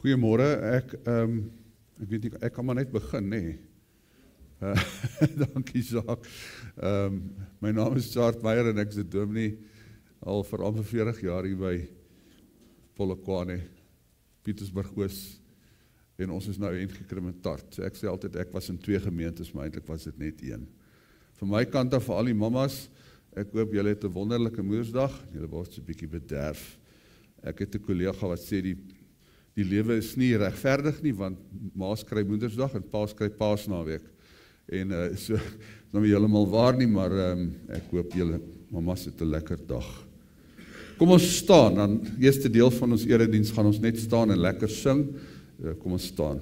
Goeiemôre, ek weet nie, ek kan maar net begin, nee. Dankie, Jacques. My naam is Chart Meyer en ek is 'n dominee al vir amper 40 jaar hier by Polokwane, Pietersburg Oos, en ons is nou Eindhoven. So ek sê altyd, ek was in 2 gemeentes, maar eintlik was dit net 1. Van my kant af vir al die mamas, ek hoop julle het 'n wonderlike Moedersdag, julle word so 'n bietjie bederf. Ek het 'n kollega wat sê die lewe is nie regverdig nie, want ma's kry Moedersdag en pa's kry Paasnaweek. En so is nou nie heeltemal waar nie, maar ek hoop julle mamas het 'n lekker dag. Kom ons staan, dan eerste deel van ons erediens gaan ons net staan en lekker sing. Kom ons staan.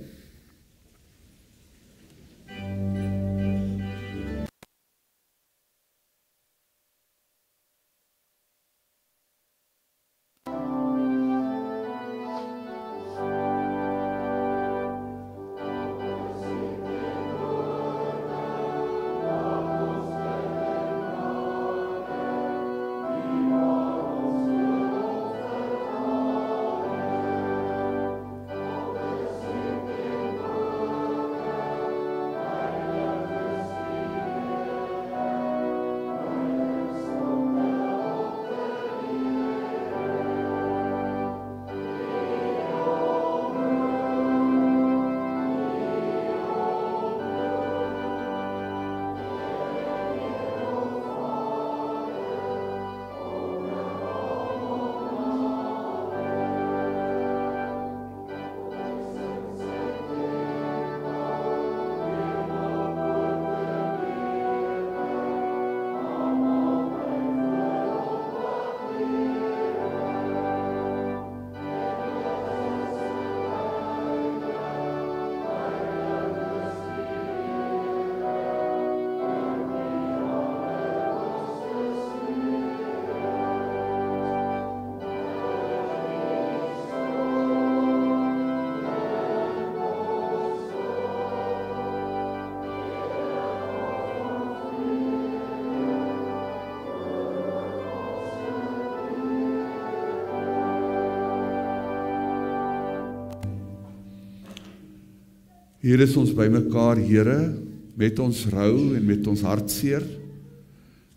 Hier is ons by mekaar, Here, met ons rou en met ons hartseer,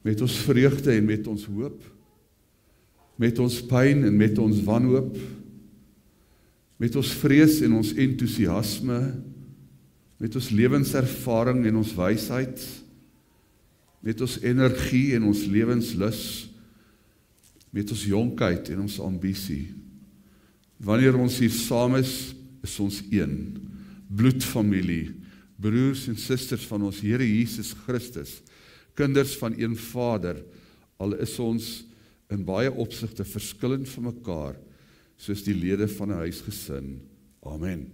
met ons vreugde en met ons hoop, met ons pyn en met ons wanhoop, met ons vrees en ons entoesiasme, met ons lewenservaring en ons wysheid, met ons energie en ons lewenslus, met ons jonkheid en ons ambisie. Wanneer ons hier saam is ons een. Bloedfamilie, broers en susters van ons Here Jesus Christus, kinders van een Vader, al is ons in baie opsigte verskillend van mekaar, soos die lede van 'n huisgesin. Amen.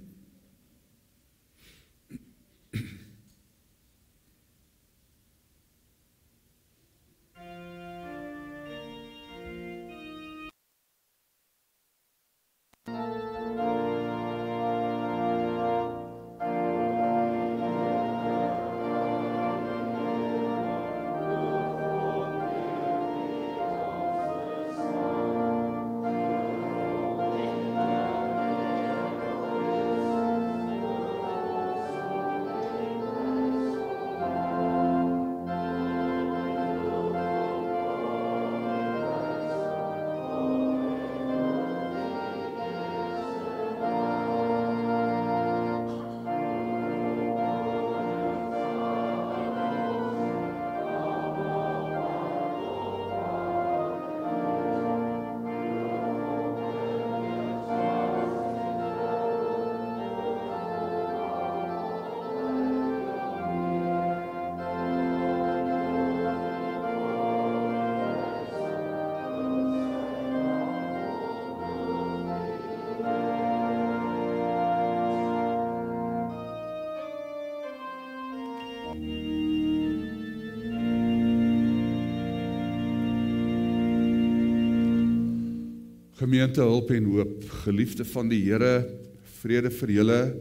Gemeente Hulp en Hoop, geliefde van die Here, vrede vir julle,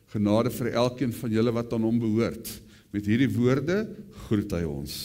genade vir elkeen van julle wat aan hom behoort. Met hierdie woorde groet hy ons.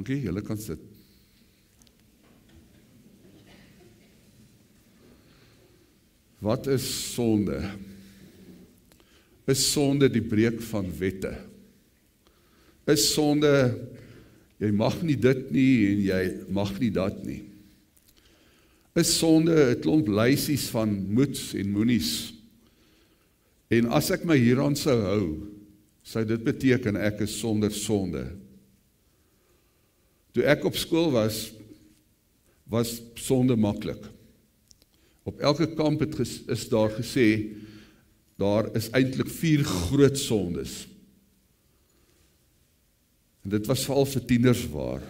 Dankie, julle kan sit. Wat is sonde? Is sonde die breek van wette? Is sonde, jy mag nie dit nie en jy mag nie dat nie? Is sonde 'n klomp lysies van moets en moenies? En as ek my hieraan sou hou, sou dit beteken ek is sonder sonde. Toe ek op skool was sonde maklik. Op elke kamp is daar gesê, daar is eintlik 4 groot sondes. En dit was veral vir tieners waar.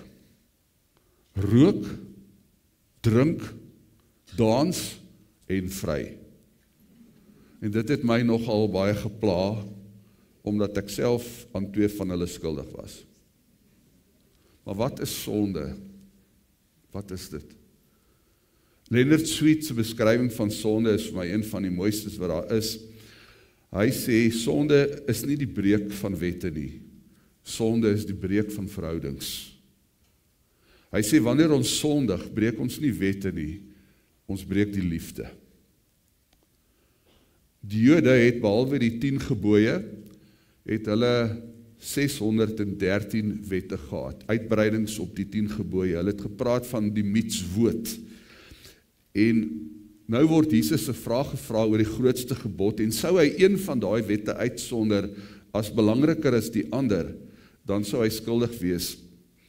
Rook, drink, dans en vry. En dit het my nogal baie gepla, omdat ek self aan 2 van hulle skuldig was. Maar wat is sonde? Wat is dit? Leonard Sweet se beskrywing van sonde is vir my een van die mooistes wat daar is. Hy sê, sonde is nie die breek van wette nie. Sonde is die breek van verhoudings. Hy sê, wanneer ons sondig, breek ons nie wette nie, ons breek die liefde. Die Jode het behalwe die 10 gebooie, het hulle 613 wette gehad, uitbreidings op die 10 gebooie. Hulle het gepraat van die mitzvot. En nou word Jesus 'n vraag gevra oor die grootste gebod, en sou hy een van daai wette uitsonder as belangriker as die ander, dan sou hy skuldig wees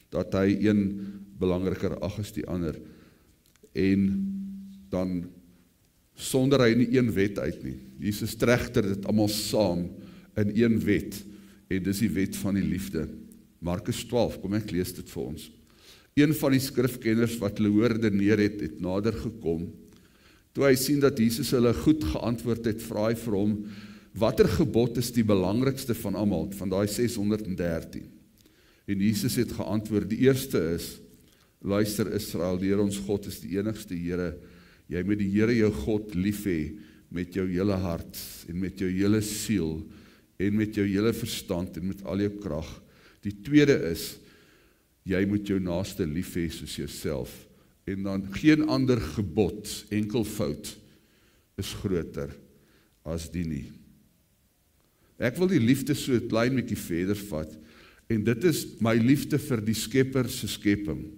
dat hy een belangriker ag as die ander. En dan sonder hy nie een wet uit nie. Jesus tregter dit almal saam in een wet, en dis die wet van die liefde. Markus 12, kom ek lees dit vir ons. Een van die skrifkenners wat hulle hoordeneer het nader gekom. Toe hy sien dat Jesus hulle goed geantwoord het, vra hy vir hom, watter gebod is die belangrikste van almal, van daai 613? En Jesus het geantwoord, die eerste is, luister Israel, die Here ons God is die enigste Here. Jy moet die Here jou God lief hê met jou hele hart en met jou hele siel en met jou hele verstand en met al jou krag. Die tweede is, jy moet jou naaste lief hê soos jouself. En dan geen ander gebod, enkelvoud, is groter as die nie. Ek wil die liefde so 'n klein bietjie verder vat, en dit is my liefde vir die Skepper se skepping,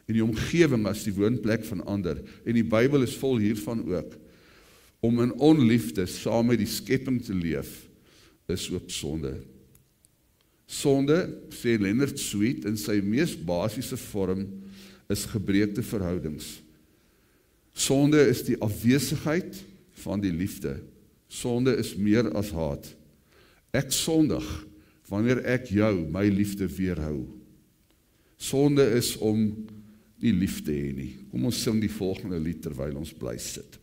en die omgewing as die woonplek van ander, en die Bybel is vol hiervan ook. Om in onliefde saam met die skepping te leef, is ook sonde. Sonde, sê Leonard Sweet, in sy mees basiese vorm, is gebreekte verhoudings. Sonde is die afwesigheid van die liefde. Sonde is meer as haat. Ek sondig, wanneer ek jou, my liefde weerhou. Sonde is om nie lief te hê nie. Kom ons sing die volgende lied terwyl ons bly sit.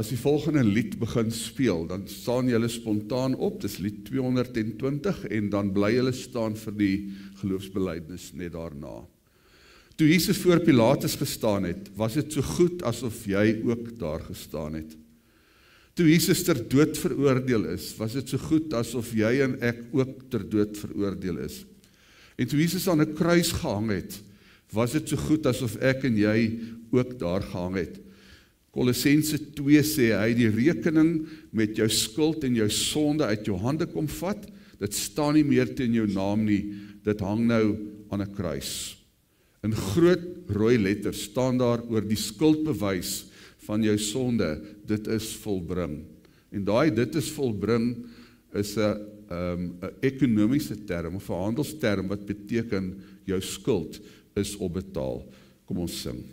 As die volgende lied begin speel, dan staan julle spontaan op, dis lied 220, en dan bly julle staan vir die geloofsbelijdenis net daarna. Toe Jesus voor Pilatus gestaan het, was dit so goed asof jy ook daar gestaan het. Toe Jesus ter dood veroordeel is, was dit so goed asof jy en ek ook ter dood veroordeel is. En toe Jesus aan 'n kruis gehang het, was dit so goed asof ek en jy ook daar gehang het. Kolossense 2 sê hy die rekening met jou skuld en jou sonde uit jou hande kom vat, dit staan nie meer teen jou naam nie, dit hang nou aan 'n kruis. In groot rooi letters staan daar oor die skuldbewys van jou sonde, dit is volbring. En dit is volbring, is 'n ekonomiese term, of 'n handelsterm, wat beteken, jou skuld is opbetaal. Kom ons sing.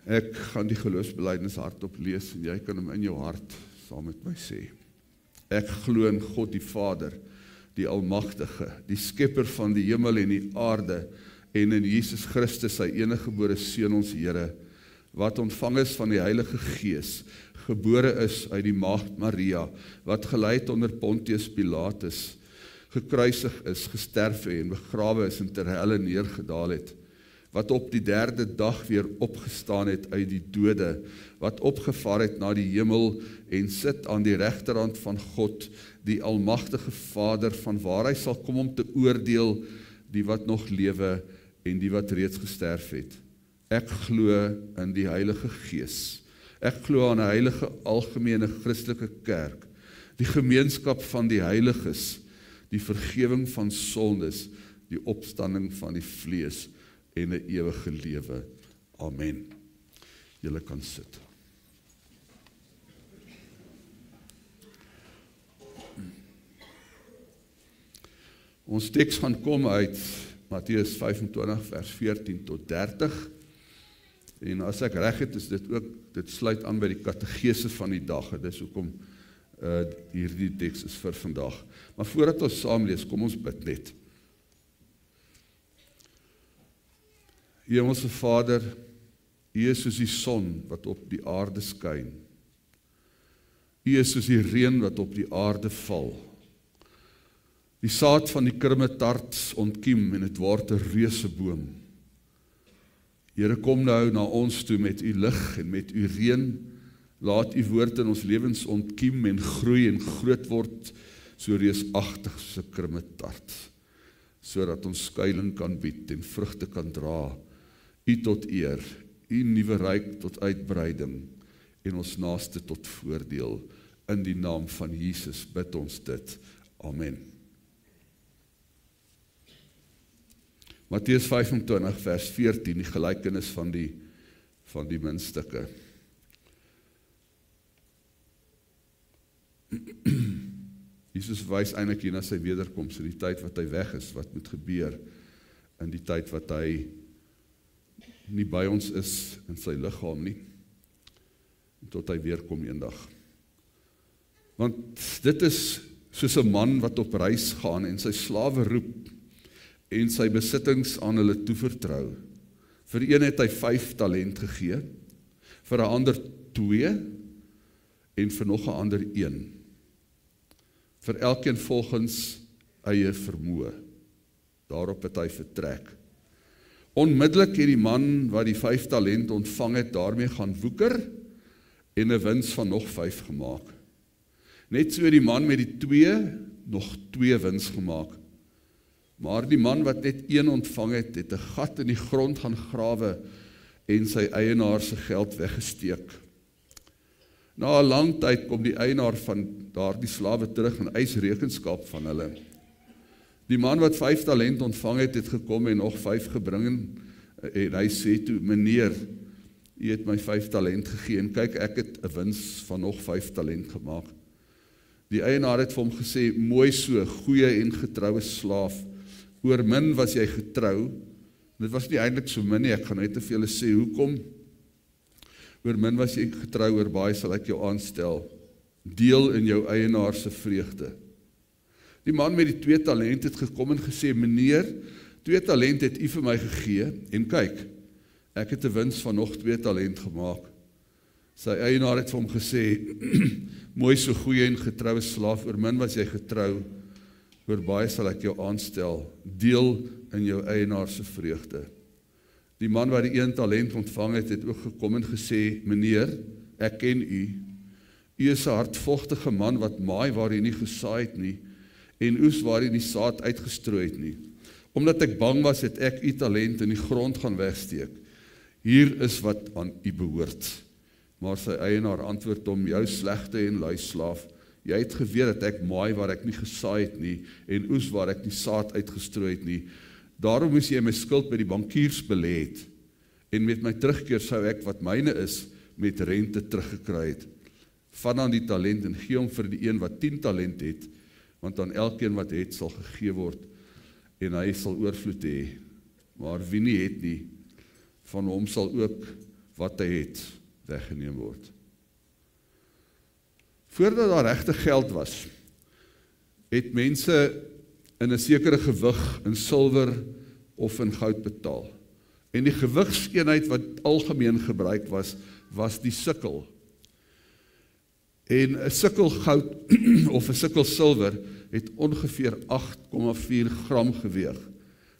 Ek gaan die geloofsbelijdenis hardop lees en jy kan hom in jou hart saam met my sê. Ek glo in God die Vader, die Almagtige, die Skepper van die hemel en die aarde, en in Jesus Christus, sy eniggebore Seun ons Here, wat ontvang is van die Heilige Gees, gebore is uit die maagd Maria, wat gelyd onder Pontius Pilatus, gekruisig is, gesterf en begrawe is en ter helle neergedaal het, wat op die derde dag weer opgestaan het uit die dode, wat opgevaar het na die hemel en sit aan die regterhand van God, die Almagtige Vader, van waar hy sal kom om te oordeel die wat nog lewe en die wat reeds gesterf het. Ek glo in die Heilige Gees. Ek glo aan 'n heilige algemene Christelike kerk, die gemeenskap van die heiliges, die vergewing van sondes, die opstanding van die vlees en 'n ewige lewe. Amen. Julle kan sit. Ons teks gaan kom uit Matteus 25 vers 14 tot 30. En as ek reg het, is dit sluit aan by die kategese van die dag. Dit is hoekom hierdie teks is vir vandag. Maar voordat ons saam lees, kom ons bid net. Hemelse Vader, U is soos die son wat op die aarde skyn. U is soos die reën wat op die aarde val. Die saad van die krummetaart ontkiem en dit word 'n reuseboom. Here, kom nou na ons toe met U lig en met U reën. Laat U woord in ons lewens ontkiem en groei en groot word, so reusagtig soos 'n krummetaart, sodat ons skuiling kan bied en vrugte kan dra. U tot eer, U nuwe ryk tot uitbreiding en ons naaste tot voordeel. In die naam van Jesus bid ons dit. Amen. Matteus 25 vers 14, die gelykenis van die muntstukke. Jesus wys eintlik hier na sy wederkoms, in die tyd wat hy weg is, wat moet gebeur, in die tyd wat hy nie by ons is in sy liggaam nie, tot hy weer kom eendag. Want dit is soos 'n man wat op reis gaan en sy slawe roep en sy besittings aan hulle toevertrou. Vir een het hy 5 talent gegee, vir 'n ander 2 en vir nog 'n ander 1. vir elkeen volgens eie vermoë. Daarop het hy vertrek. Onmiddellik het die man wat die 5 talente ontvang het, daarmee gaan woeker en 'n wins van nog 5 gemaak. Net so die man met die 2 nog 2 wins gemaak. Maar die man wat net 1 ontvang het, het 'n gat in die grond gaan grawe en sy eienaar se geld weggesteek. Na 'n lang tyd kom die eienaar van daardie slawe terug en eis rekenskap van hulle. Die man wat 5 talente ontvang het, het gekom en nog 5 gebring en hy sê toe, meneer, u het my 5 talent gegee en kyk, ek het 'n wins van nog 5 talent gemaak. Die eienaar het vir hom gesê, mooi so, goeie en getroue slaaf, oor min was jy getrou, dit was nie eintlik so min nie, ek gaan net te veel sê, hoekom? Oor min was jy getrou, oor baie sal ek jou aanstel, deel in jou eienaar se vreugde. Die man met die 2 talente het gekom en gesê, meneer, 2 talente het u vir my gegee, en kyk, ek het 'n wins van nog 2 talent gemaak. Sy eienaar het vir hom gesê, mooi so goeie en getroue slaaf, oor min was jy getrou, oor baie sal ek jou aanstel, deel in jou eienaar se vreugde. Die man wat die 1 talent ontvang het, het ook gekom en gesê, meneer, ek ken u. U is 'n hardvogtige man wat maai waar jy nie gesaai het nie, en oes waar jy nie saad uitgestrooi het nie. Omdat ek bang was, het ek u talent in die grond gaan wegsteek. Hier is wat aan u behoort. Maar sy eienaar antwoord hom, jou slegte en lui slaaf, jy het geweet dat ek maai waar ek nie gesaai het nie, en oes waar ek nie saad uitgestrooi het nie. Daarom moes jy my skuld by die bankiers belê het, en met my terugkeer sou ek wat myne is, met rente teruggekry het. Vat dan die talent en gee hom vir die een wat 10 talent het, want aan elkeen wat het sal gegee word, en hy sal oorvloed hê. Maar wie nie het nie, van hom sal ook wat hy het weggeneem word. Voordat daar regte geld was, het mense in 'n sekere gewig in silwer of in goud betaal. En die gewigseenheid wat algemeen gebruik was, was die sikkel. En 'n sikkel goud of 'n sikkel silwer het ongeveer 8,4 gram geweeg.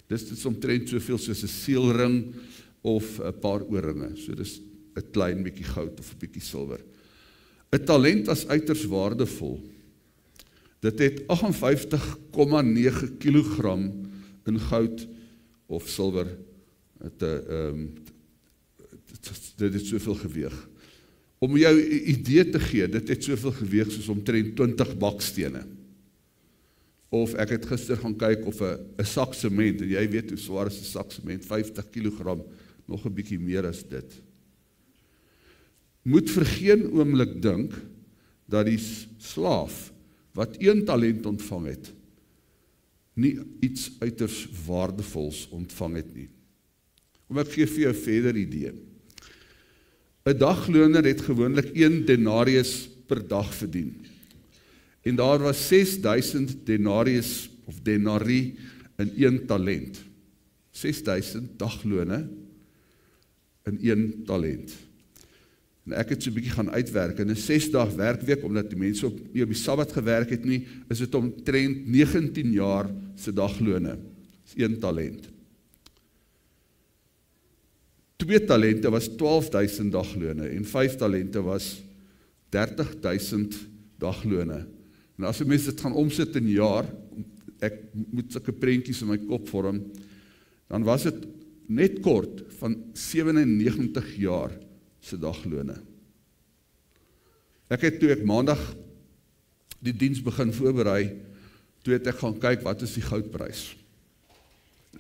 Dis omtrent soveel soos 'n seelring of 'n paar oorringe. So dis 'n klein bietjie goud of 'n bietjie silwer. 'n Talent was uiters waardevol. Dit het 58,9 kilogram in goud of silwer. Dit het soveel geweeg. Om jou 'n idee te gee, dit het soveel geweeg soos omtrent 20 bakstene. Of ek het gister gaan kyk of 'n sak sement, en jy weet hoe swaar is 'n sak sement, 50 kilogram, nog 'n bietjie meer as dit. Moet vir geen oomblik dink dat die slaaf wat 1 talent ontvang het, nie iets uiters waardevols ontvang het nie. Kom ek gee vir jou verder idee. 'n Dagloner het gewoonlik 1 denarius per dag verdien. En daar was 6000 denarius of denarii in 1 talent. 6000 daglone in 1 talent. En ek het so 'n bietjie gaan uitwerk, in 'n 6-dag werkweek, omdat die mense nie op die Sabbat gewerk het nie, is dit omtrent 19 jaar se daglone. Dis 1 talent. 2 talente was 12.000 daglone, en 5 talente was 30.000 daglone. En as 'n mens dit gaan omsit in jaar, ek moet sulke prentjies in my kop vorm, dan was dit net kort van 97 jaar se daglone. Ek het toe ek maandag die diens begin voorberei, toe het ek gaan kyk wat is die goudprys.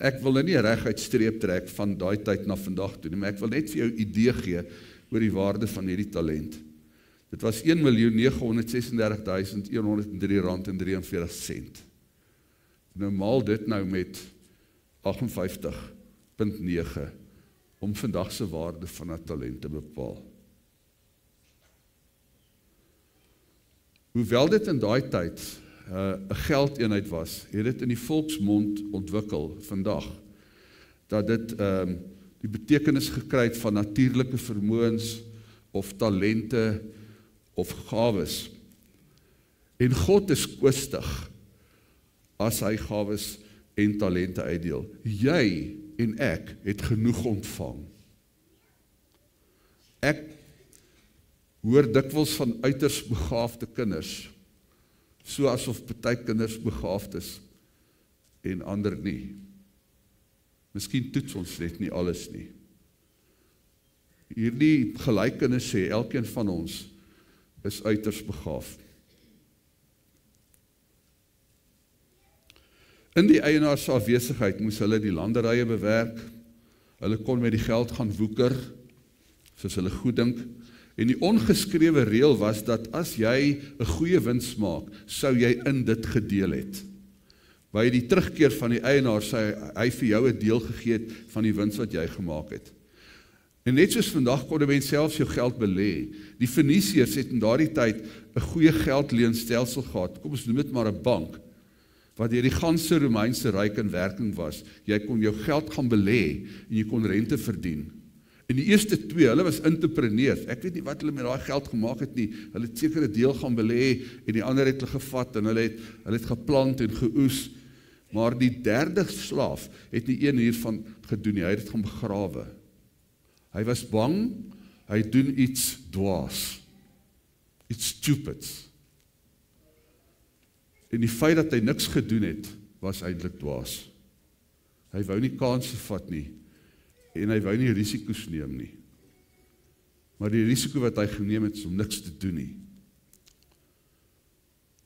Ek wil nie reguit streep trek van daai tyd na vandag toe nie, maar ek wil net vir jou 'n idee gee oor die waarde van hierdie talent. Dit was 1.936.103 rand en 43 sent. Nou maal dit nou met 58,9 om vandag se waarde van 'n talent te bepaal. Hoewel dit in daai tyd 'n geldeenheid was, het dit in die volksmond ontwikkel vandag, dat dit die betekenis gekry het van natuurlike vermoëns of talente of gawes. En God is kwistig as hy gawes en talente uitdeel. Jy en ek het genoeg ontvang. Ek hoor dikwels van uiters begaafde kinders, so asof party kinders begaafd is en ander nie. Miskien toets ons net nie alles nie. Hierdie gelykenis sê, elkeen van ons is uiters begaafd. In die eienaar se afwesigheid moes hulle die landerye bewerk, hulle kon met die geld gaan woeker, soos hulle goed dink, en die ongeskrewe reël was dat as jy 'n goeie wins maak, sou jy in dit gedeel het. By die terugkeer van die eienaar sê hy vir jou 'n deel gegee het van die wins wat jy gemaak het. En net soos vandag kon 'n mens selfs jou geld belê. Die Fenisiërs het in daardie tyd 'n goeie geldleenstelsel gehad. Kom ons noem dit maar 'n bank, wat deur die ganse Romeinse ryk in werking was. Jy kon jou geld gaan belê en jy kon rente verdien. En die eerste twee, hulle was entrepreneurs. Ek weet nie wat hulle met daai geld gemaak het nie. Hulle het seker 'n deel gaan belê en die ander het hulle gevat en hulle het geplant en geoes. Maar die derde slaaf het nie een hiervan gedoen nie. Hy het dit gaan begrawe. Hy was bang, hy doen iets dwaas. Iets stupids. En die feit dat hy niks gedoen het, was eintlik dwaas. Hy wou nie kansse vat nie, en hy wou nie risiko's neem nie. Maar die risiko wat hy geneem het, is om niks te doen nie.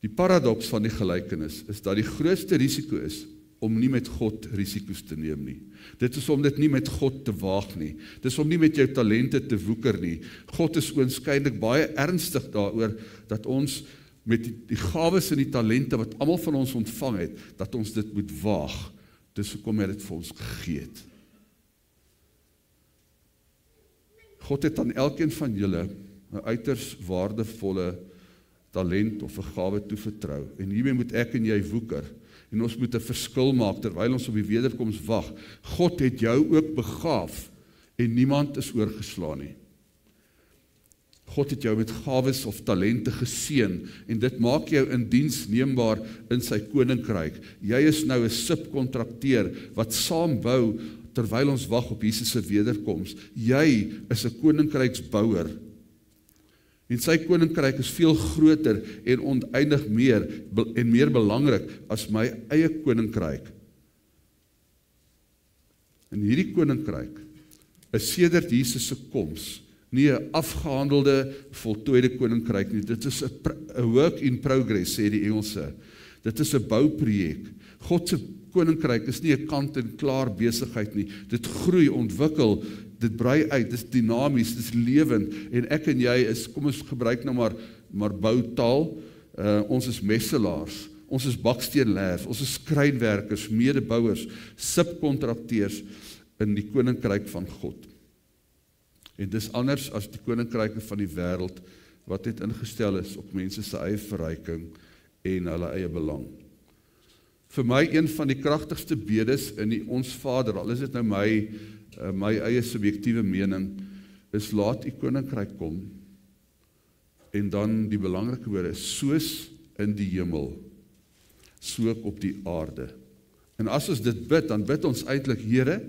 Die paradoks van die gelykenis is dat die grootste risiko is om nie met God risiko's te neem nie. Dit is om dit nie met God te waag nie. Dit is om nie met jou talente te woeker nie. God is oënskynlik baie ernstig daaroor dat ons met die gawes en die talente wat almal van ons ontvang het, dat ons dit moet waag. Dis hoekom hy dit vir ons gegee het. God het aan elkeen van julle 'n uiters waardevolle talent of 'n gawe toevertrou. En hiermee moet ek en jy woeker. En ons moet 'n verskil maak terwyl ons op die wederkoms wag. God het jou ook begaaf en niemand is oorgeslaan nie. God het jou met gawes of talente geseën en dit maak jou in diens neembaar in sy koninkryk. Jy is nou 'n subkontrakteur wat saam bou terwyl ons wag op Jesus se wederkoms. Jy is 'n koninkryksbouer. En sy koninkryk is veel groter en oneindig meer belangrik as my eie koninkryk. En hierdie koninkryk is sedert Jesus se koms nie 'n afgehandelde, voltooide koninkryk nie. Dit is 'n work in progress, sê die Engelse. Dit is 'n bouprojek. God se koninkryk is nie 'n kant-en-klaar besigheid nie. Dit groei, ontwikkel, dit brei uit, dit is dinamies, dit is lewend. En ek en jy is, kom ons gebruik nou maar boutaal, ons is messelaars, ons is baksteenlêers, ons is skrynwerkers, medebouers, subkontrakteurs in die koninkryk van God. En dis anders as die koninkryke van die wêreld wat net ingestel is op mense se eie verryking en hulle eie belang. Vir my een van die kragtigste bedes in die Ons Vader, al is dit nou my eie subjektiewe mening, is laat u koninkryk kom en dan die belangrike woorde, soos in die hemel, so ook op die aarde. En as ons dit bid, dan bid ons eintlik, Here,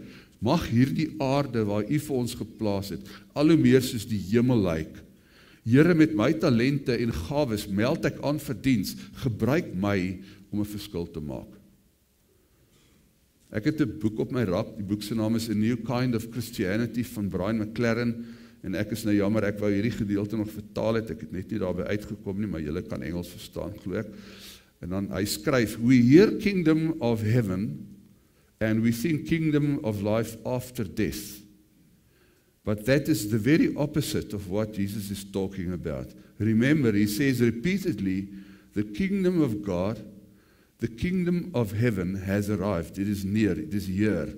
mag hierdie aarde waar u vir ons geplaas het, al hoe meer soos die hemel lyk. Here, met my talente en gawes meld ek aan vir diens, gebruik my om 'n verskil te maak. Ek het 'n boek op my rak, die boek se naam is A New Kind of Christianity van Brian McLaren, en ek is nou jammer, ek wou hierdie gedeelte nog vertaal het, ek het net nie daarby uitgekom nie, maar julle kan Engels verstaan, glo ek. En dan hy skryf, we hear kingdom of heaven, and we think kingdom of life after death. But that is the very opposite of what Jesus is talking about. Remember, he says repeatedly, the kingdom of God, the kingdom of heaven has arrived. It is near, it is here,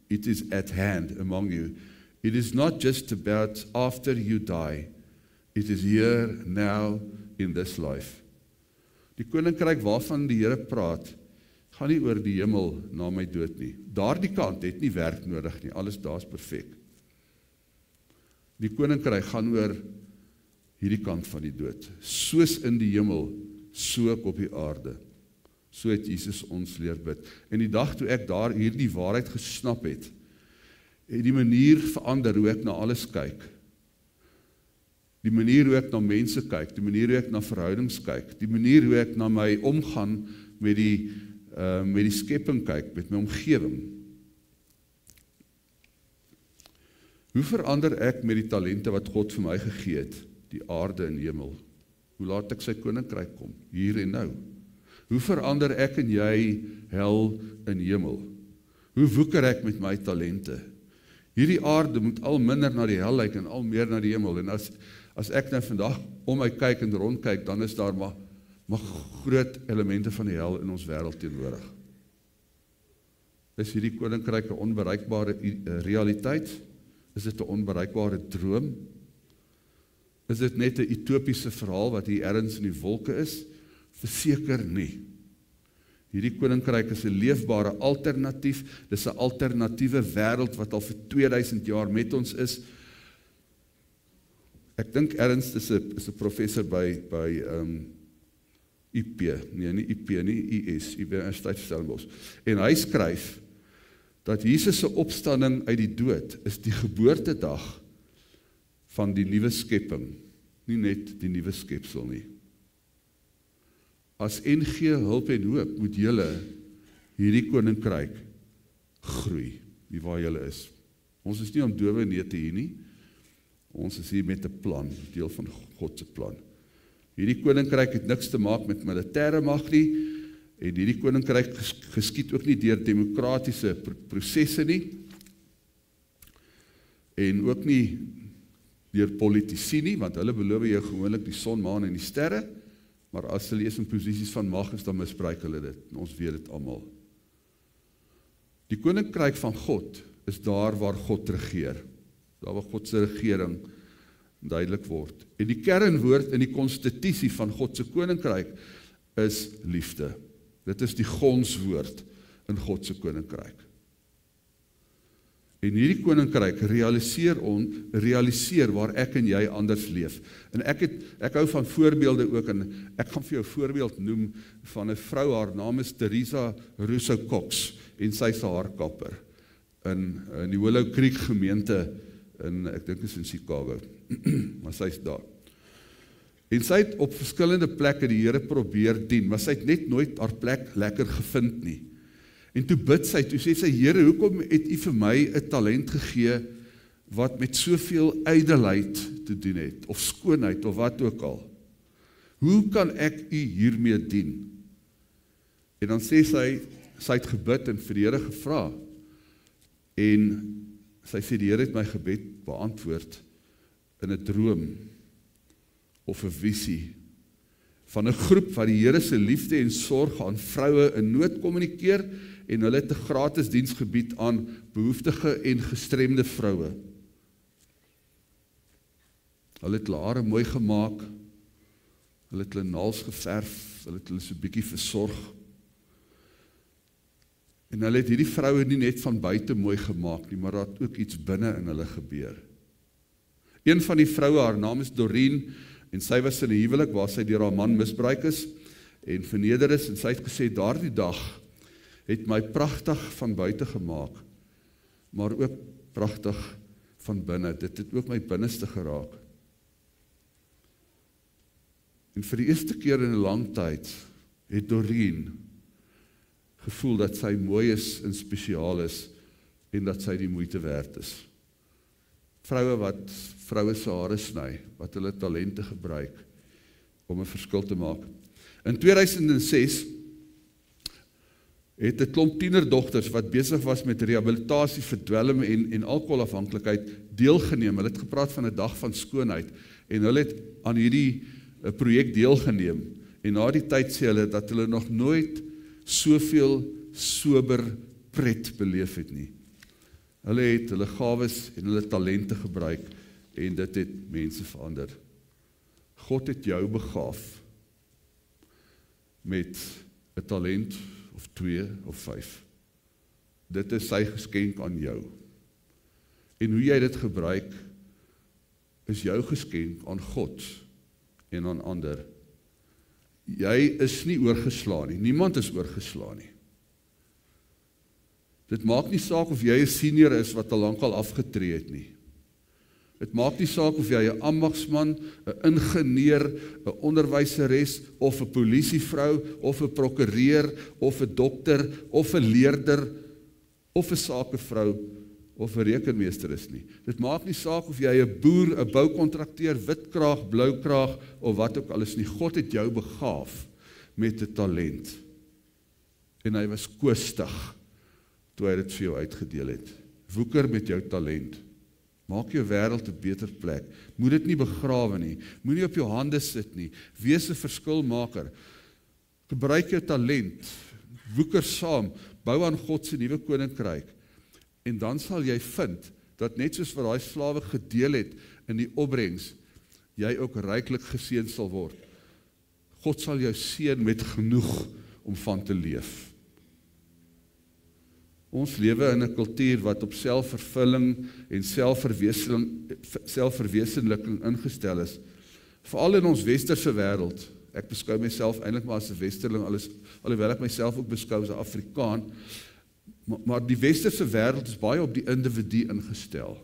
it is at hand among you. It is not just about after you die. It is here, now, in this life. Die koninkryk waarvan die Here praat, gaan nie oor die hemel na my dood nie. Daardie kant het nie werk nodig nie, alles daar is perfek. Die koninkryk gaan oor hierdie kant van die dood. Soos in die hemel, so ook op die aarde. So het Jesus ons leer bid. En die dag toe ek daar hierdie waarheid gesnap het die manier verander hoe ek na alles kyk. Die manier hoe ek na mense kyk, die manier hoe ek na verhoudings kyk, die manier hoe ek na my omgaan met die skepping kyk, met my omgewing. Hoe verander ek met die talente wat God vir my gegee het, die aarde en hemel? Hoe laat ek sy koninkryk kom, hier en nou? Hoe verander ek en jy hel en hemel? Hoe woeker ek met my talente? Hierdie aarde moet al minder na die hel lyk en al meer na die hemel. En as ek nou vandag om my kyk en rondkyk, dan is daar maar groot elemente van die hel in ons wêreld teenwoordig. Is hierdie koninkryk 'n onbereikbare realiteit? Is dit 'n onbereikbare droom? Is dit net 'n utopiese verhaal wat hier ergens in die wolke is? Verseker nie. Hierdie koninkryk is 'n leefbare alternatief. Dis 'n alternatiewe wêreld wat al vir 2000 jaar met ons is. Ek dink Ernst is 'n professor by UP, nie IS, Universiteit Stellenbosch. En hy skryf dat Jesus se opstanding uit die dood is die geboortedag van die nuwe skepping, nie net die nuwe skepsel nie. As NG Hulp en Hoop moet julle hierdie koninkryk groei, wie waar julle is. Ons is nie om dowe neute hier nie, ons is hier met 'n plan, deel van God se plan. Hierdie koninkryk het niks te maak met militêre mag nie, en hierdie koninkryk geskied ook nie deur demokratiese prosesse nie, en ook nie deur politici nie, want hulle beloof jou gewoonlik die son, maan en die sterre, maar as hulle is in posisies van mag is, dan misbruik hulle dit, en ons weet dit almal. Die koninkryk van God is daar waar God regeer, daar waar God se regering duidelik word. En die kernwoord in die konstitusie van God se koninkryk is liefde. Dit is die gonswoord in God se koninkryk. En hierdie koninkryk realiseer waar ek en jy anders leef. En ek hou van voorbeelde ook, en ek gaan vir jou 'n voorbeeld noem van 'n vrou, haar naam is Teresa Rousseau Cox, en sy is 'n haarkapper in die Willow Creek gemeente ek dink is in Chicago, maar sy is daar. En sy het op verskillende plekke die Here probeer dien, maar sy het net nooit haar plek lekker gevind nie. En toe bid sy, toe sê sy, Here, hoekom het U vir my 'n talent gegee wat met soveel ydelheid te doen het, of skoonheid, of wat ook al? Hoe kan ek U hiermee dien? En dan sê sy het gebid en vir die Here gevra, en sy sê, die Here het my gebed beantwoord in 'n droom of 'n visie van 'n groep wat die Here se liefde en sorg aan vroue in nood kommunikeer, en hulle het 'n gratis diens gebied aan behoeftige en gestremde vroue. Hulle het hulle hare mooi gemaak, hulle het hulle naels geverf, hulle het hulle so 'n bietjie versorg. En hulle het hierdie vroue nie net van buite mooi gemaak nie, maar daar het ook iets binne in hulle gebeur. Een van die vroue, haar naam is Doreen, en sy was in 'n huwelik waar sy deur haar man misbruik is en verneder is, en sy het gesê, daardie dag het my pragtig van buite gemaak, maar ook pragtig van binne. Dit het ook my binneste geraak. En vir die eerste keer in 'n lang tyd het Doreen gevoel dat sy mooi is en spesiaal is, en dat sy die moeite werd is. Vroue wat vroue se hare sny, wat hulle talente gebruik om 'n verskil te maak. In 2006 het 'n klomp tienerdogters wat besig was met rehabilitasie vir dwelm en alkoholafhanklikheid deelgeneem. Hulle het gepraat van 'n dag van skoonheid, en hulle het aan hierdie projek deelgeneem. En na die tyd sê hulle dat hulle nog nooit soveel sober pret beleef het nie. Hulle het hulle gawes en hulle talente gebruik, en dit het mense verander. God het jou begaaf met 'n talent of 2 of 5. Dit is sy geskenk aan jou. En hoe jy dit gebruik, is jou geskenk aan God en aan ander. Jy is nie oorgeslaan nie. Niemand is oorgeslaan nie. Dit maak nie saak of jy 'n senior is wat al lankal afgetree het nie. Dit maak nie saak of jy 'n ambagsman, 'n ingenieur, 'n onderwyseres, of 'n polisievrou, of 'n prokureur, of 'n dokter, of 'n leerder, of 'n sakevrou, of 'n rekenmeester is nie. Dit maak nie saak of jy 'n boer, 'n boukontrakteur, witkraag, bloukraag, of wat ook al is nie. God het jou begaaf met 'n talent. En hy was koestig toe hy dit vir jou uitgedeel het. Woeker met jou talent. Maak jou wêreld 'n beter plek. Moet dit nie begrawe nie. Moenie op jou hande sit nie. Wees 'n verskilmaker. Gebruik jou talent. Woeker saam. Bou aan God se nuwe koninkryk. En dan sal jy vind dat net soos wat daai slawe gedeel het in die opbrengs, jy ook ryklik geseën sal word. God sal jou seën met genoeg om van te leef. Ons lewe in 'n kultuur wat op selfvervulling en selfverwesenliking ingestel is. Veral in ons westerse wêreld. Ek beskou myself eintlik maar as 'n westerling, alhoewel ek myself ook beskou as 'n Afrikaan. Maar die westerse wêreld is baie op die individu ingestel.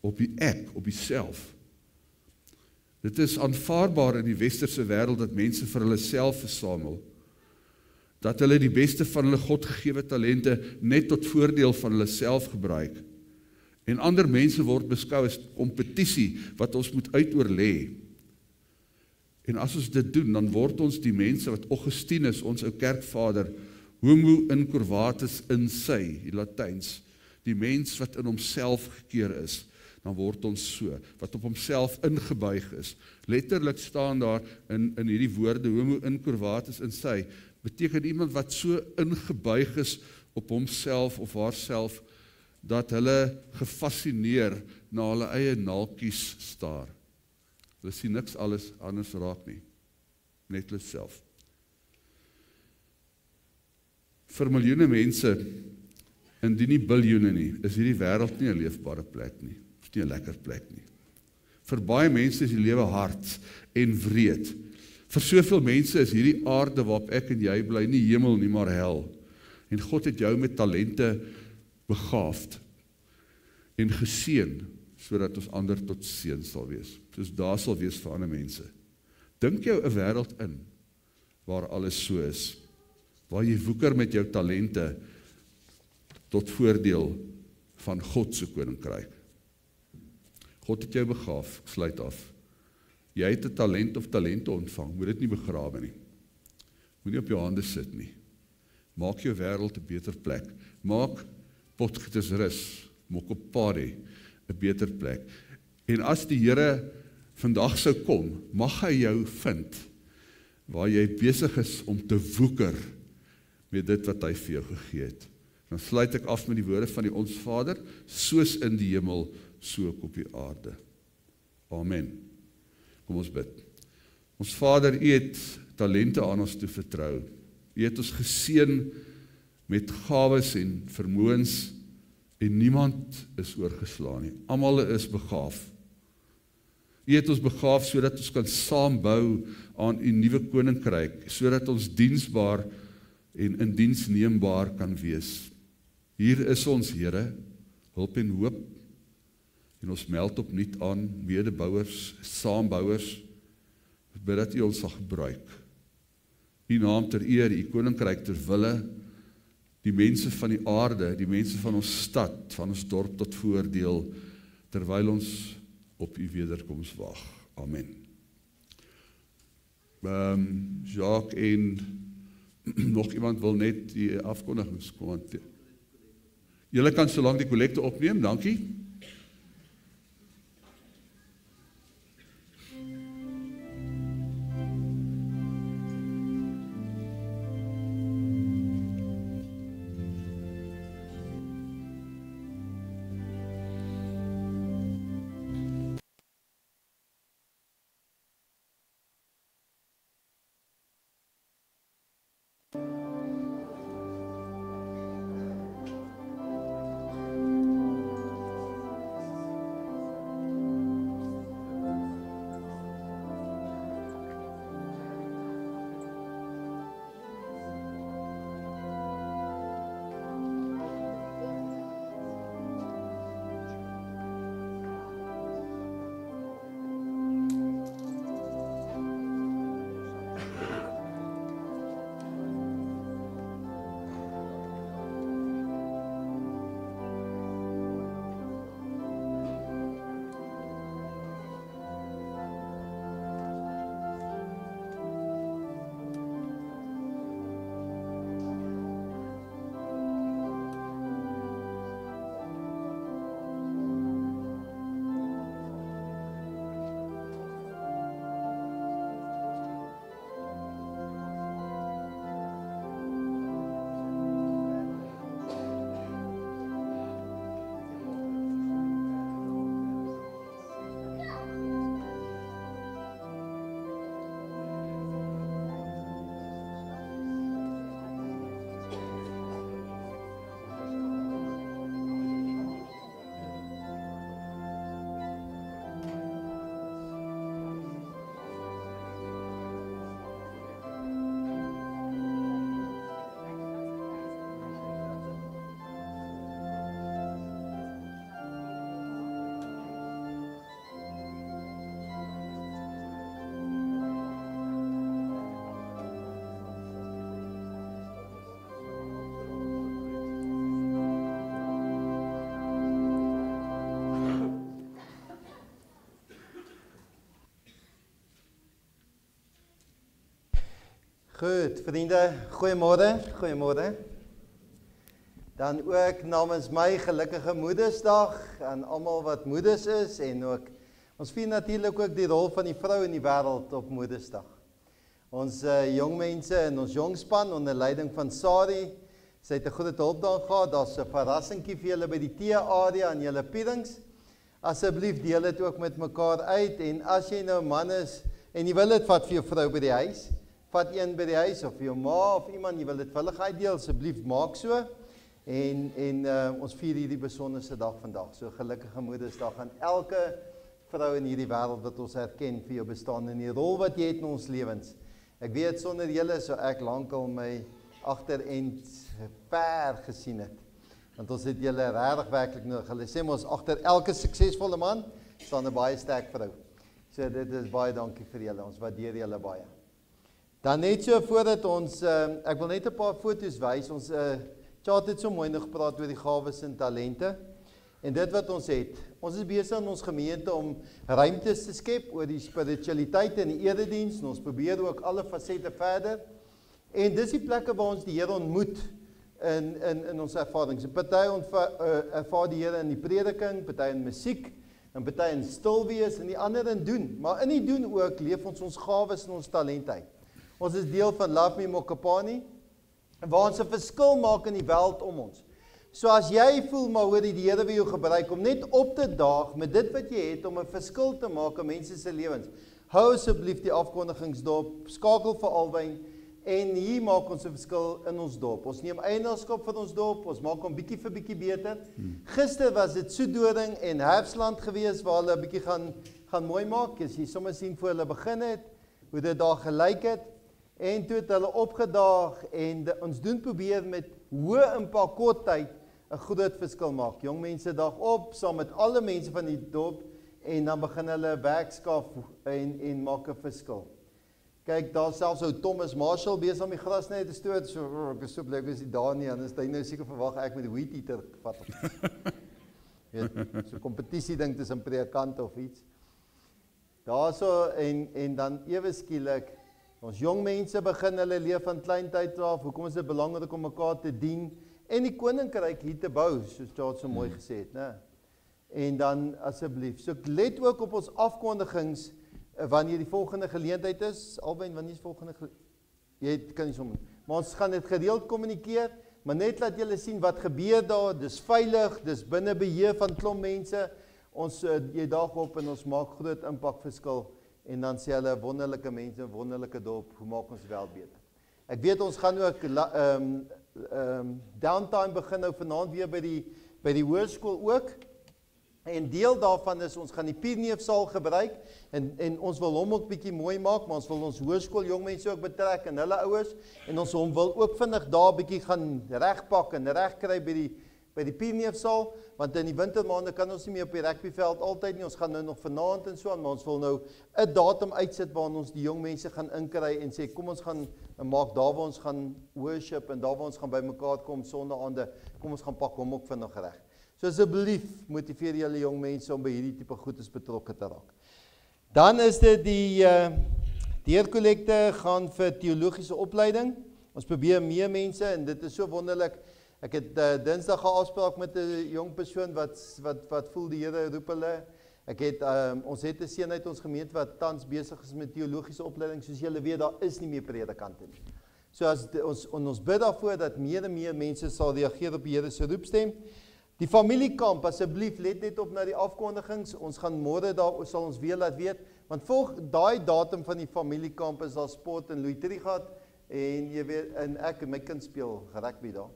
Op die ek, op die self. Dit is aanvaarbaar in die westerse wêreld dat mense vir hulle self versamel. Dat hulle die beste van hulle Godgegewe talente net tot voordeel van hulle self gebruik. En ander mense word beskou as kompetisie wat ons moet uitoorlê. En as ons dit doen, dan word ons die mense wat Augustinus, ons ou kerkvader, homo incurvatus in sy, die Latyns, die mens wat in homself gekeer is, dan word ons so, wat op homself ingebuig is. Letterlik staan daar in hierdie woorde, homo incurvatus in sy, beteken iemand wat so ingebuig is op homself of haarself, dat hulle gefascineer na hulle eie naaltjies staar. Hulle sien niks alles anders raak nie, net hulle self. Vir miljoene mense, indien nie biljoene nie, is hierdie wêreld nie 'n leefbare plek nie. Dit is nie 'n lekker plek nie. Vir baie mense is die lewe hard en wreed. Vir soveel mense is hierdie aarde waarop ek en jy bly nie hemel nie, maar hel. En God het jou met talente begaafd en geseën, sodat ons ander tot seën sal wees. Soos daar sal wees vir ander mense. Dink jou 'n wêreld in, waar alles so is, waar jy woeker met jou talente, tot voordeel van God se koninkryk. God het jou begaaf, ek sluit af. Jy het 'n talent of talente ontvang, moet dit nie begrawe nie. Moenie op jou hande sit nie. Maak jou wêreld 'n beter plek. Maak Potgietersrus, Mokopane 'n beter plek. En as die Here vandag sou kom, mag hy jou vind waar jy besig is om te woeker met dit wat hy vir jou gegee het. Dan sluit ek af met die woorde van die Ons Vader, soos in die hemel, so ook op die aarde. Amen. Kom ons bid. Ons Vader, U het talente aan ons toe vertrou. U het ons geseën met gawes en vermoëns en niemand is oorgeslaan nie. Almal is begaaf. U het ons begaaf sodat ons kan saambou aan U nuwe koninkryk, sodat ons diensbaar en indiensneembaar kan wees. Hier is ons Here, hulp en hoop, en ons meld opnuut aan, medebouers, saambouers, bid dat U ons sal gebruik. U naam ter eer, U koninkryk ter wille, die mense van die aarde, die mense van ons stad, van ons dorp tot voordeel, terwyl ons op U wederkoms wag. Amen. Jacques en nog iemand wil net die afkondigings kommenteer. Julle kan solank die kollekte opneem, dankie. Goed, vriende, goeiemôre. Dan ook namens my gelukkige Moedersdag aan almal wat moeders is en ook ons vier natuurlik ook die rol van die vrou in die wêreld op Moedersdag. Ons jong mense en ons jong span onder leiding van Sari, sy het 'n groot hulp daar gehad. Daar's 'n verrassingkie vir julle by die tee-area aan julle piddings. Asseblief deel dit ook met mekaar uit en as jy nou 'n man is en jy wil dit vat vir jou vrou by die huis, vat een by die huis of vir jou ma of iemand, jy wil dit vir hulle uitdeel, asseblief maak so. En ons vier hierdie besonderse dag vandag. So gelukkige Moedersdag aan elke vrou in hierdie wêreld wat ons erken vir jou bestaan en die rol wat jy het in ons lewens. Ek weet sonder julle so ek lankal my agterend ver gesien het. Want ons het julle regtig werklik nodig. Hulle sê ons agter elke suksesvolle man staan 'n baie sterk vrou. So dit is baie dankie vir julle. Ons waardeer julle baie. Dan net so voordat ons ek wil net 'n paar foto's wys. Ons Chat het so mooi nog gepraat oor die gawes en talente. En dit wat ons het. Ons is besig in ons gemeente om ruimtes te skep oor die spiritualiteit en die erediens. En ons probeer ook alle fasette verder. En dis die plekke waar ons die Here ontmoet in ons ervarings. Party ervaar die Here in die prediking, party in musiek, en party in stil wees en die ander in doen. Maar in die doen ook leef ons gawes en ons talente uit. Ons is deel van Love Me Mokopani, waar ons 'n verskil maak in die wêreld om ons. So as jy voel maar hoor die Here wil jou gebruik om net op te daag met dit wat jy het om 'n verskil te maak in mense se lewens. Hou asseblief die afkondigingsdorp, skakel vir Alwyn en hier maak ons 'n verskil in ons dorp. Ons neem eienaarskap van ons dorp, ons maak hom bietjie vir bietjie beter. Gister was dit Soedoring en Herfsland gewees waar hulle 'n bietjie gaan mooi maak. As jy sommer sien voor hulle begin het, hoe dit daar gelyk het. En toe het hulle opgedaag en ons doen probeer met hoë impak kort tyd 'n groot verskil maak. Jong mense dag op saam met alle mense van die dorp en dan begin hulle werkskaf en maak 'n verskil. Kyk, daar selfs ou Thomas Marshall besig om die gras net te stoot. So ek is so bly ek is daar nie, anders hy nou seker verwag ek met die weed eater gevat het. So kompetisie ding tussen predikante of iets. Daarso en dan ewe skielik ons jong mense begin hulle leef van kleintyd af. Hoekom is dit belangrik om mekaar te dien en die koninkryk hier te bou, soos George so mooi gesê het, né? En dan asseblief. So let ook op ons afkondigings wanneer die volgende geleentheid is. Alwyn, wanneer is volgende jy kan nie sommer. Maar ons gaan dit gereeld kommunikeer, maar net laat julle sien wat gebeur daar. Dis veilig, dis binne beheer van klomp mense. Ons jy daag op en ons maak groot impak verskil. En dan sê hulle wonderlike mense, wonderlike dorp, hoe maak ons wel beter. Ek weet ons gaan ook downtime begin nou vanaand weer by die hoërskool ook. En deel daarvan is ons gaan die Pierneefsaal gebruik en ons wil hom ook bietjie mooi maak, maar ons wil ons hoërskool jong mense ook betrek en hulle ouers en ons wil ook vinnig daar bietjie gaan regpak en regkry by die Pierneefsaal, want in die wintermaande kan ons nie meer op die rugbyveld altyd nie, ons gaan nou nog vanaand en so aan, maar ons wil nou 'n datum uitsit waar ons die jong mense gaan inkry en sê kom ons gaan maak daar waar ons gaan worship en daar waar ons gaan bymekaar kom sonnaande, kom ons gaan pak hom ook vinnig reg. So asseblief motiveer julle jong mense om by hierdie tipe goedes betrokke te raak. Dan is dit die deurkollekte gaan vir teologiese opleiding. Ons probeer meer mense en dit is so wonderlik. Ek het Dinsdag 'n afspraak met 'n jong persoon wat voel die Here roep hulle. Ons het 'n seun uit ons gemeente wat tans besig is met teologiese opleiding. Soos julle weet, daar is nie meer predikante nie. So as ons bid daarvoor dat meer en meer mense sal reageer op die Here se roepstem. Die familiekamp, asseblief let net op na die afkondigings. Ons gaan môre daar sal ons weer laat weet, want volg daai datum van die familiekamp is daar sport in Louis Trichardt en jy weet en ek en my kind speel rugby daar.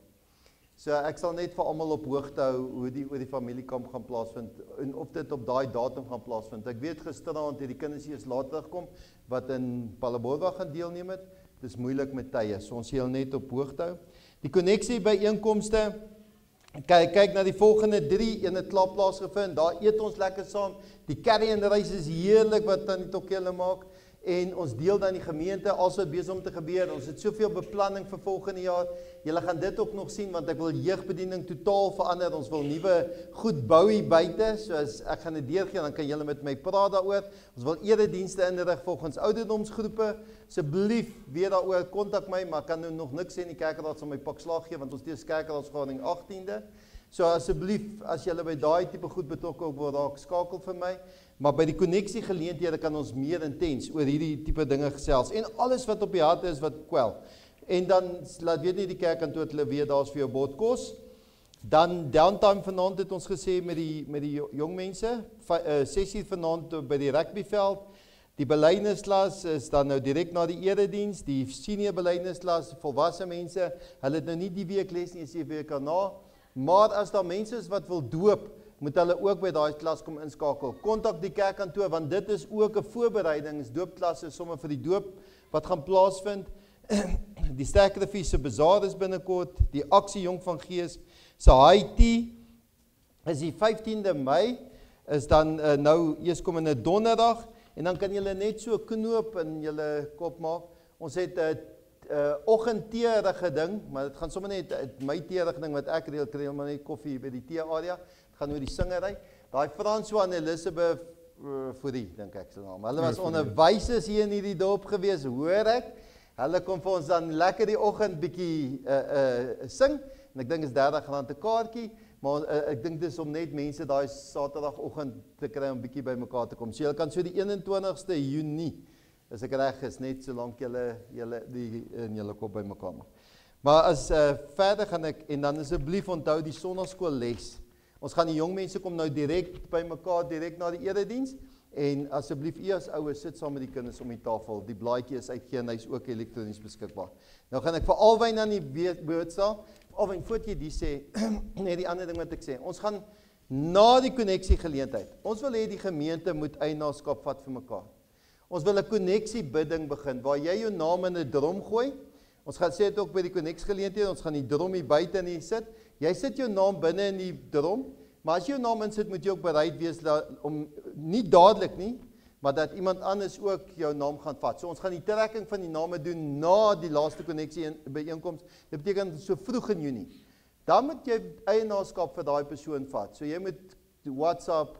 So ek sal net vir almal op hoogte hou hoe die familiekamp gaan plaasvind en of dit op daai datum gaan plaasvind. Ek weet gisteraand het die kinders eers later gekom wat in Palabora gaan deelneem het. Dis moeilik met tye, so ons sal net op hoogte hou. Die koneksie by einkomste. Kyk na die volgende 3, een het klaar plaasgevind. Daar eet ons lekker saam. Die carry and rice is heerlik wat Tannie Tokkie hulle maak en ons deel dan die gemeente, als wat besig om te gebeur, ons het soveel beplanning vir volgende jaar, julle gaan dit ook nog sien, want ek wil jeugbediening totaal verander, ons wil nuwe goed bou hier buite, soos ek gaan dit deurgee, dan kan julle met my praat daaroor, ons wil eredienste inrig volgens ouderdomsgroepe, asseblief weer daaroor, kontak my, maar kan nou nog niks sê in die kerkraad sal my pak slaag gee, want ons steeds kerkraadsvergadering 18de, so asseblief, as julle by daai tipe goed betrokke word, raak skakel vir my, maar by die konneksie geleenthede kan ons meer intens oor hierdie tipe dinge gesels, en alles wat op die hart is wat kwel, en dan laat weet nie die kerkkantoor hulle weet, daar is vir jou bord kos, dan downtime vanaand het ons gesê met die jong mense, 6 uur vanaand by die rugbyveld, die belydensklas is dan nou direk na die erediens, die senior belydensklas, volwasse mense, hulle het nou nie die week les nie, is die week daarna, maar as daar mense is wat wil doop, moet hulle ook by daai klas kom inskakel. Kontak die kerkkantoor, want dit is ook 'n voorbereiding, is doopklasse sommer vir die doop wat gaan plaasvind. Die Sterkrivier se bazaar is binnekort, die aksie Jong van Gees se high tea is die 15de Mei, is dan nou eerskomende donderdag, en dan kan julle net so knoop in julle kop maak. Ons het 'n oggendteerige ding, maar dit gaan sommer net my teerige ding wat ek reël maar net koffie by die tee area. Gaan oor die singery. Daai François en Elizabeth Fourie, dink ek se naam. Hulle was onderwysers hier in hierdie dorp gewees, hoor ek. Hulle kom vir ons dan lekker die oggend bietjie sing, en ek dink is R30 'n kaartjie, maar ek dink dis om net mense daai Saterdagoggend te kry om bietjie by mekaar te kom. So julle kan so die 21ste Junie, as ek reg is, net solank julle die in julle kop by mekaar maak. Maar as verder gaan ek, en dan asseblief onthou die sonnaarskool les. Ons gaan die jong mense kom nou direk by mekaar, direk na die erediens, en asseblief eers ouers sit saam met die kinders om die tafel, die blaadjie is uitgee en hy is ook elektronies beskikbaar. Nou gaan ek vir Alwyn aan die woord staan. Alwyn, voordat jy die sê, net die ander ding wat ek sê, ons gaan na die konneksie geleentheid, ons wil hê die gemeente moet eienaarskap vat vir mekaar. Ons wil 'n konneksie bidding begin, waar jy jou naam in 'n drom gooi, ons gaan sê dit ook by die konneksie geleentheid, ons gaan die drom hier buite in die sit, jy sit jou naam binne in die drom, maar as jy jou naam insit, moet jy ook bereid wees om, nie dadelik nie, maar dat iemand anders ook jou naam gaan vat. So ons gaan die trekking van die name doen na die laaste konneksie byeenkoms, dit beteken so vroeg in Junie. Dan moet jy eienaarskap vir daai persoon vat. So jy moet WhatsApp,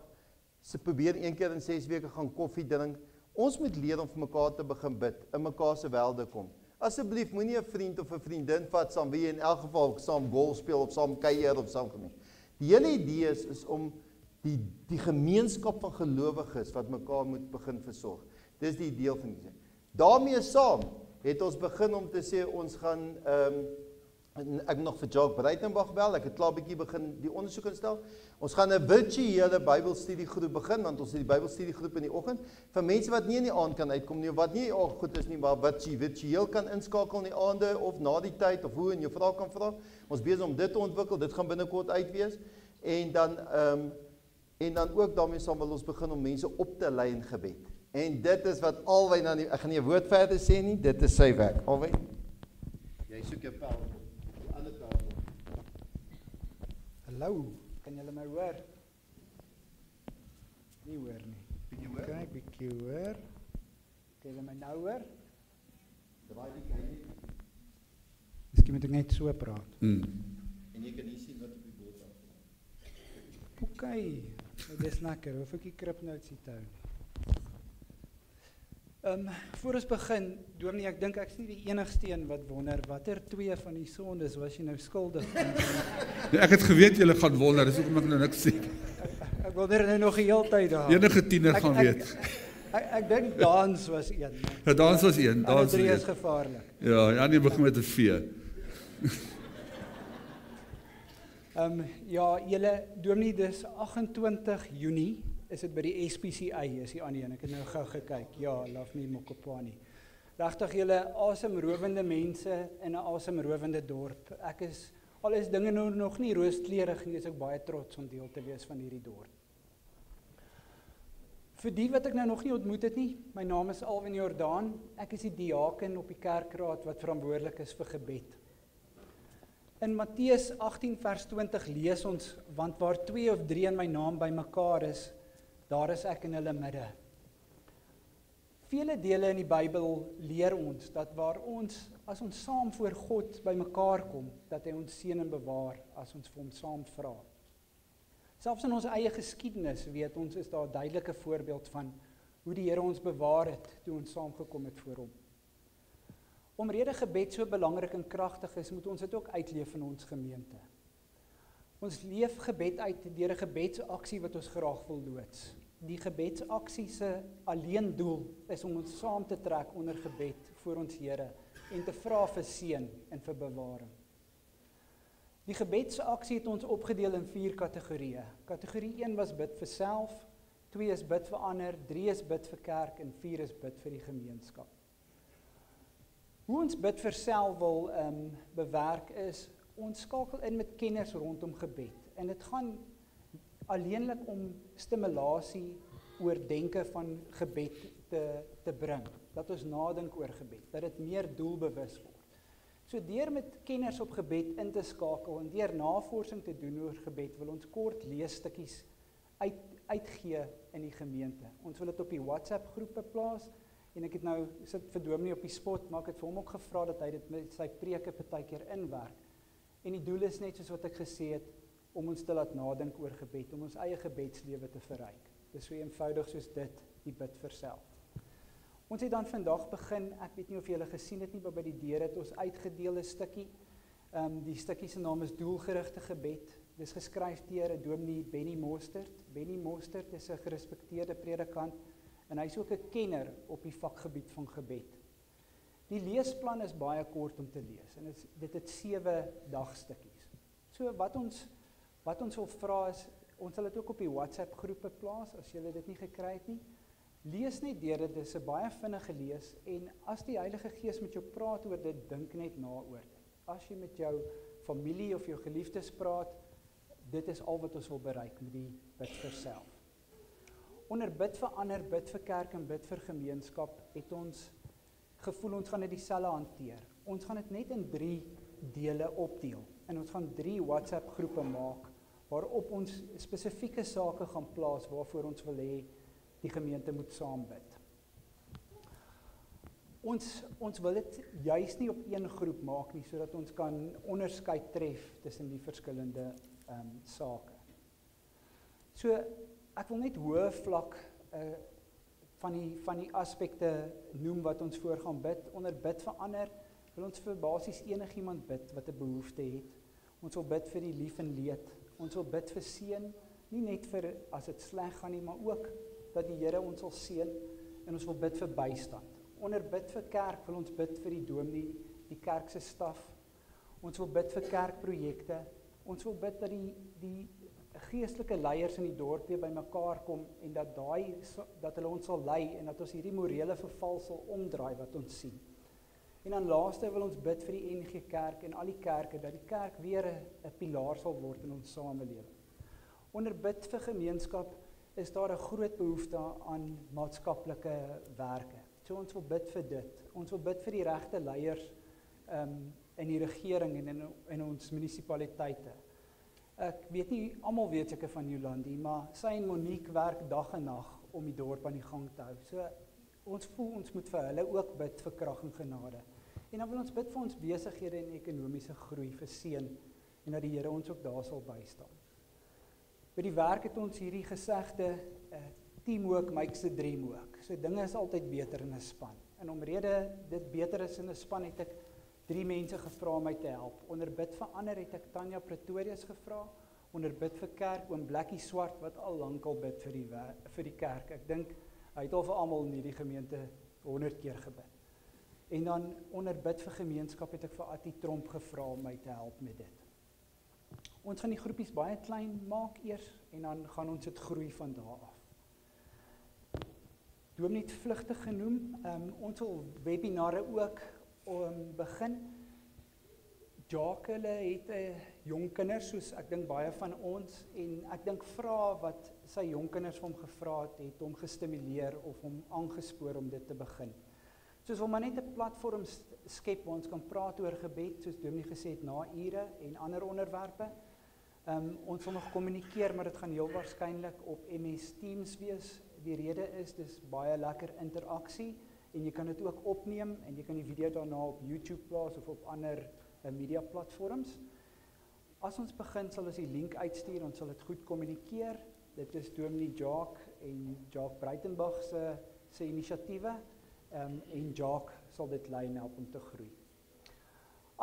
probeer 1 keer in 6 weke gaan koffie drink. Ons moet leer om vir mekaar te begin bid, in mekaar se welde kom. Asseblief, moenie 'n vriend of 'n vriendin vat saam wie jy in elk geval saam golf speel of saam kuier of saam gemeen. Die hele idee is om die gemeenskap van gelowiges wat mekaar moet begin versorg. Dis die deel van die ding. Daarmee saam het ons begin om te sê ons gaan ek nog vir Jacques Breitenbach bel, ek het klaar bietjie begin die ondersoek instel. Ons gaan 'n virtuele Bybelstudiegroep begin, want ons het die Bybelstudiegroep in die oggend, vir mense wat nie in die aand kan uitkom nie, of wat nie goed is nie, maar wat virtueel kan inskakel in die aande, of na die tyd, of hoe en jou vrae kan vra. Ons besig om dit te ontwikkel, dit gaan binnekort uitwees, en dan ook daarmee saam wil ons begin om mense op te lei in gebed. En dit is wat Alwyn aan ek gaan nie 'n woord verder sê nie, dit is sy werk. Alwyn, jy soek jou pel. Hallo, kan julle my hoor? Nie hoor nie. Bietjie hoor? Kyk, bietjie hoor. Kan julle my nou hoor? Draai die kyk. Miskien moet ek net so praat. En jy kan nie sien wat op die bord afkom. Okay, dis lekker, hoef ek die krip nou te hou. Voor ons begin, Dominee, ek dink ek is nie die enigste een wat wonder, watter 2 van die sondes was jy nou skuldig aan? Nee, ek het geweet julle gaan wonder, dis hoekom ek nou niks sê. Ek wonder nou nog die hele tyd daar. Enige tiener gaan weet. Ek dink dans was een. Ja, dans was een, dans was een. een. Is gevaarlik. Ja, die begin met 'n V. Ja, julle, Dominee, dis 28 Junie, is dit by die SPCA, is die ander een, ek het nou gou gekyk, ja, Love Me Mokopane. Regtig julle asemrowende mense in 'n asemrowende dorp. Al is dinge nou nog nie rooskleurig nie, is ek baie trots om deel te wees van hierdie dorp. Vir die wat ek nou nog nie ontmoet het nie, my naam is Alwyn Jordaan, ek is die diaken op die kerkraad wat verantwoordelik is vir gebed. In Matteus 18 vers 20 lees ons, want waar 2 of 3 in my naam by mekaar is, daar is ek in hulle midde. Vele dele in die Bybel leer ons dat waar ons, as ons saam voor God bymekaar kom, dat hy ons seën en bewaar as ons vir hom saam vra. Selfs in ons eie geskiedenis weet ons is daar 'n duidelike voorbeeld van hoe die Here ons bewaar het toe ons saamgekom het voor hom. Omrede gebed so belangrik en kragtig is, moet ons dit ook uitleef in ons gemeente. Ons leef gebed uit deur 'n gebedsaksie wat ons graag wil loods. Die gebedsaksie se alleen doel is om ons saam te trek onder gebed voor ons Here en te vra vir seën en vir bewaring. Die gebedsaksie het ons opgedeel in 4 kategorieë. Kategorie 1 was bid vir self, 2 is bid vir ander, 3 is bid vir kerk en 4 is bid vir die gemeenskap. Hoe ons bid vir self wil bewerk is, ons skakel in met kenners rondom gebed. En dit gaan alleenlik om stimulasie oor denke van gebed te bring. Dat ons nadink oor gebed, dat dit meer doelbewus word. So deur met kenners op gebed in te skakel en deur navorsing te doen oor gebed, wil ons kort leesstukkies uitgee in die gemeente. Ons wil dit op die WhatsApp groepe plaas, en ek het nou, sit vir Dominee op die spot, maar ek het vir hom ook gevra dat hy dit met sy preke partykeer inwerk. En die doel is net soos wat ek gesê het, om ons te laat nadink oor gebed, om ons eie gebedslewe te verryk. Dis so eenvoudig soos dit, die bid vir self. Ons het dan vandag begin, ek weet nie of julle gesien het nie, maar by die deur het ons uitgedeel 'n stukkie. Die stukkie se naam is doelgerigte gebed. Dis geskryf deur 'n Dominee Benny Mostert. Benny Mostert is 'n gerespekteerde predikant en hy's ook 'n kenner op die vakgebied van gebed. Die leesplan is baie kort om te lees en dit het 7 dagstukkies. So wat ons wil vra is, ons sal dit ook op die WhatsApp groepe plaas as julle dit nie gekry het nie. Lees net deur dit, is 'n baie vinnige lees en as die Heilige Gees met jou praat oor dit, dink net na oor dit. As jy met jou familie of jou geliefdes praat, dit is al wat ons wil bereik met die bid vir self. Onder bid vir ander, bid vir kerk en bid vir gemeenskap het ons gevoel ons gaan dit dieselfde hanteer. Ons gaan dit net in 3 dele opdeel en ons gaan 3 WhatsApp groepe maak waarop ons spesifieke sake gaan plaas waarvoor ons wil hê die gemeente moet saam bid. Ons wil dit juis nie op een groep maak nie, sodat ons kan onderskeid tref tussen die verskillende sake. So, ek wil net hoë vlak van die aspekte noem wat ons voor gaan bid. Onder bid vir ander wil ons vir basies enigiemand bid wat 'n behoefte het. Ons wil bid vir die lief en leed. Ons wil bid vir seën, nie net vir as dit sleg gaan nie, maar ook dat die Here ons sal seën en ons wil bid vir bystand. Onder bid vir kerk wil ons bid vir die dominee, die kerk se staf. Ons wil bid vir kerkprojekte. Ons wil bid dat die geestelike leiers in die dorp weer bymekaar kom en dat hulle ons sal lei en dat ons hierdie morele verval sal omdraai wat ons sien. En dan laaste wil ons bid vir die NG Kerk en al die kerke, dat die kerk weer 'n pilaar sal word in ons samelewing. Onder bid vir gemeenskap is daar 'n groot behoefte aan maatskaplike werke. So ons wil bid vir dit. Ons wil bid vir die regte leiers in die regering en in ons munisipaliteite. Ek weet nie, almal weet seker van Jolandi, maar sy en Monique werk dag en nag om die dorp aan die gang te hou. So ons voel ons moet vir hulle ook bid vir krag en genade. En dan wil ons bid vir ons besighede en ekonomiese groei, vir seën en dat die Here ons ook daar sal bystaan. By die werk het ons hierdie gesegde teamwork makes the dream work. So dinge is altyd beter in 'n span. En omrede dit beter is in 'n span het ek 3 mense gevra om my te help. Onder bid vir ander het ek Tanya Pretorius gevra. Onder bid vir kerk oom Blackie Swart wat al lankal bid vir die kerk. Ek dink hy het al vir almal in hierdie gemeente 100 keer gebid. En dan onder bid vir gemeenskap het ek vir Attie Tromp gevra om my te help met dit. Ons gaan die groepies baie klein maak eers en dan gaan ons dit groei van daar af. Dominee het vlugtig genoem, ons wil webinare ook begin. Jacques het jong kinders, soos ek dink baie van ons, en ek dink vra wat sy jong kinders vir hom gevra het hom gestimuleer of hom aangespoor om dit te begin. So ons wil maar net 'n platform skep waar ons kan praat oor gebed, soos Dominee gesê het, na ure en ander onderwerpe. Ons wil nog kommunikeer, maar dit gaan heel waarskynlik op MS Teams wees. Die rede is, dis baie lekker interaksie en jy kan dit ook opneem en jy kan die video daarna op YouTube plaas of op ander media platforms. As ons begin, sal ons die link uitstuur, ons sal dit goed kommunikeer. Dit is Dominee Jacques en Jacques Breitenbach se inisiatiewe en Jacques sal dit lei en help om te groei.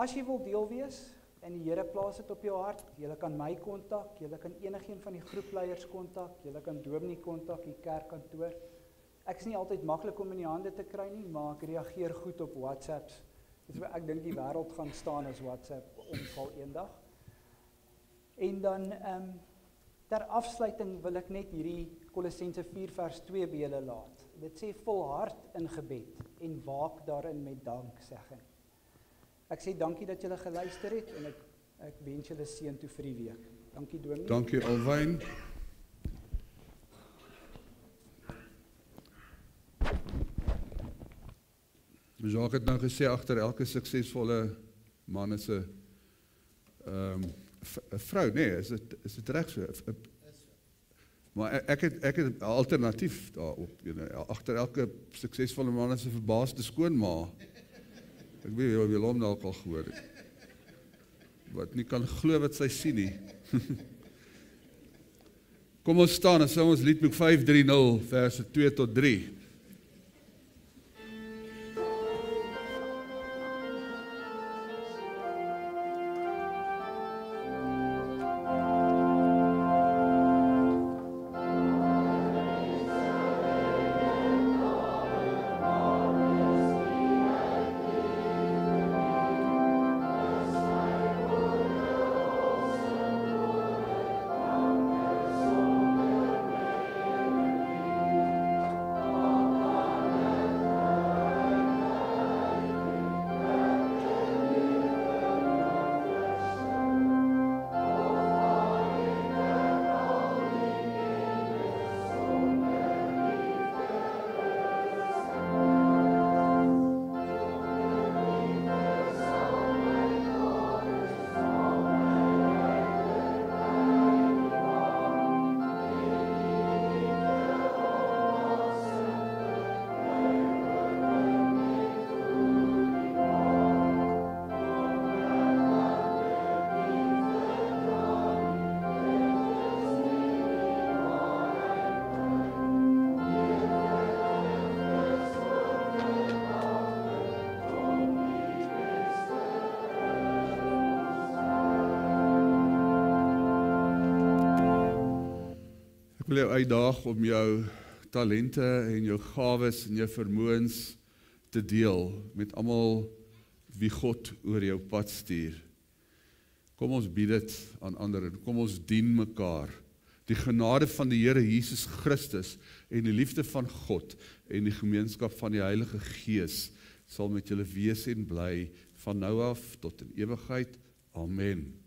As jy wil deel wees en die Here plaas dit op jou hart, jy kan my kontak, jy kan enigeen van die groepleiers kontak, jy kan Dominee kontak, die kerkkantoor. Ek is nie altyd maklik om in die hande te kry nie, maar ek reageer goed op WhatsApps. Ek dink die wêreld gaan staan as WhatsApp omval eendag. En dan ter afsluiting wil ek net hierdie Kolossense 4 vers 2 by julle laat. Dit sê volhard in gebed en waak daarin met danksegging. Ek sê dankie dat julle geluister het en ek wens julle seën toe vir die week. Dankie Dominee. Dankie Alwyn. Jacques het nou gesê agter elke suksesvolle man is 'n vrou, nee, is dit reg so? Maar ek het 'n alternatief daarop. Agter elke suksesvolle man is 'n verbaasde skoonma. Ek weet jy hom dalk al gehoor het. Wat nie kan glo wat sy sien nie. Kom ons staan en sing ons liedboek 530 verse 2 tot 3. Ek wil jou uitdaag om jou talente en jou gawes en jou vermoëns te deel met almal wie God oor jou pad stuur. Kom ons bied dit aan ander en kom ons dien mekaar. Die genade van die Here Jesus Christus en die liefde van God en die gemeenskap van die Heilige Gees sal met julle wees en bly van nou af tot in ewigheid. Amen.